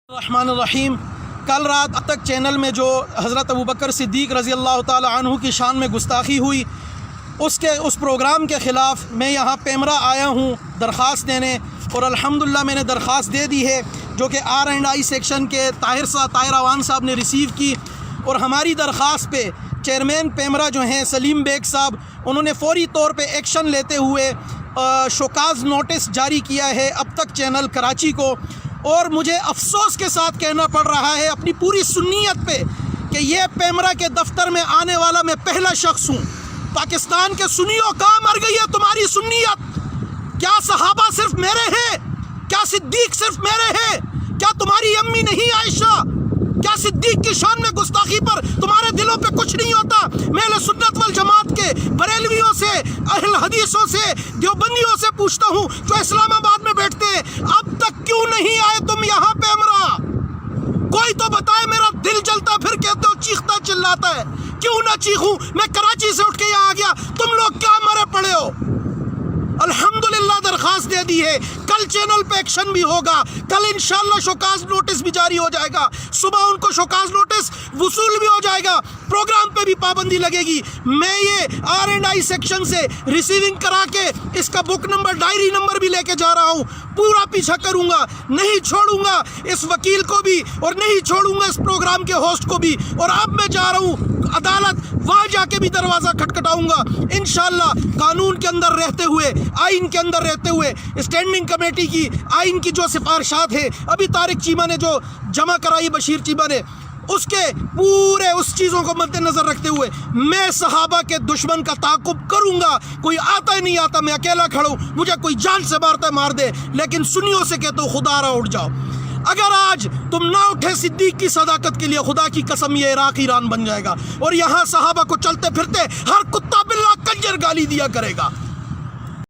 الرحمن الرحیم۔ کل رات اب تک چینل میں جو حضرت ابوبکر صدیق رضی اللہ تعالی عنہ کی شان میں گستاخی ہوئی، اس پروگرام کے خلاف میں یہاں پیمرا آیا ہوں درخواست دینے، اور الحمدللہ میں نے درخواست دے دی ہے جو کہ R&I سیکشن کے طاہر اوان صاحب نے ریسیو کی، اور ہماری درخواست پہ چیئرمین پیمرا جو ہیں سلیم بیگ صاحب، انہوں نے فوری طور پہ ایکشن لیتے ہوئے شوکاز نوٹس جاری کیا ہے اب تک چینل کراچی کو۔ اور مجھے افسوس کے ساتھ کہنا پڑ رہا ہے اپنی پوری سنیت پہ کہ یہ پیمرا کے دفتر میں آنے والا میں پہلا شخص ہوں۔ پاکستان کے سنیوں کہاں مر گئی ہے تمہاری سنیت؟ کیا صحابہ صرف میرے ہیں؟ کیا صدیق صرف میرے ہیں؟ کیا تمہاری امی نہیں عائشہ؟ کیا صدیق کی شان میں گستاخی پر تمہارے دلوں پہ کچھ نہیں ہوتا؟ میں اہل سنت والجماعت کے بریلویوں سے، اہل حدیثوں سے، دیوبندیوں سے پوچھتا ہوں جو اسلام آباد میں بیٹھتے ہیں، اب تک کیوں نہیں آئے تم یہاں پیمرا؟ کوئی تو بتائے، میرا دل جلتا پھر کہتے ہو چیختا چلاتا ہے۔ کیوں نہ چیخوں؟ میں کراچی سے اٹھ کے یہاں آ گیا، تم لوگ کیا مرے پڑے ہو؟ الحمدللہ درخواست دے دی ہے، کل چینل پہ ایکشن بھی ہوگا، کل انشاءاللہ شوکاز نوٹس بھی جاری ہو جائے گا، صبح ان کو شوکاز نوٹس وصول بھی ہو جائے گا، پروگرام پہ بھی پابندی لگے گی۔ میں یہ R&I سیکشن سے ریسیونگ کرا کے اس کا بک نمبر، ڈائری نمبر بھی لے کے جا رہا ہوں، پورا پیچھا کروں گا، نہیں چھوڑوں گا اس وکیل کو بھی، اور نہیں چھوڑوں گا اس پروگرام کے ہوسٹ کو بھی۔ اور اب میں جا رہا ہوں عدالت، وہاں جا کے بھی دروازہ کھٹکھٹاؤں گا انشاءاللہ، قانون کے اندر رہتے ہوئے، آئین کے اندر رہتے ہوئے۔ اسٹینڈنگ کمیٹی کی آئین کی جو سفارشات ہیں، ابھی طارق چیمہ نے جو جمع کرائی، بشیر چیمہ نے، اس کے پورے اس چیزوں کو مد نظر رکھتے ہوئے میں صحابہ کے دشمن کا تعاقب کروں گا۔ کوئی آتا ہے نہیں آتا، میں اکیلا کھڑا ہوں، مجھے کوئی جان سے مارتا ہے مار دے، لیکن سنیوں سے کہتا ہوں خدا را اٹھ جاؤ۔ اگر آج تم نہ اٹھے صدیق کی صداقت کے لیے، خدا کی قسم یہ عراق ایران بن جائے گا، اور یہاں صحابہ کو چلتے پھرتے ہر کتا بلا کنجر گالی دیا کرے گا۔